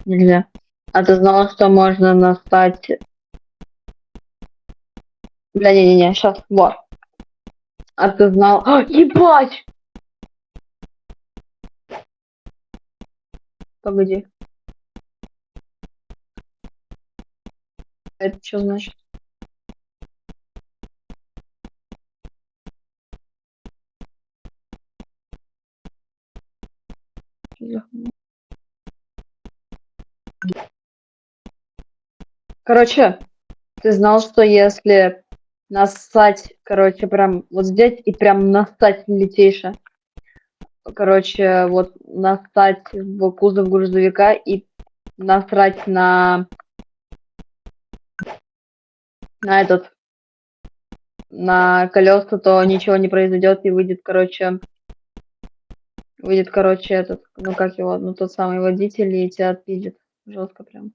Нельзя. А ты знал, что можно настать... Бля, не-не-не, сейчас, вот. А ты знал... ебать! Погоди. Это что значит? Короче, ты знал, что если нассать, короче, прям вот здесь и прям нассать литейше, короче, вот нассать в кузов грузовика и насрать на этот, на колеса, то ничего не произойдет и выйдет, короче, этот, ну как его, ну тот самый водитель и тебя отпилит. Жестко прям.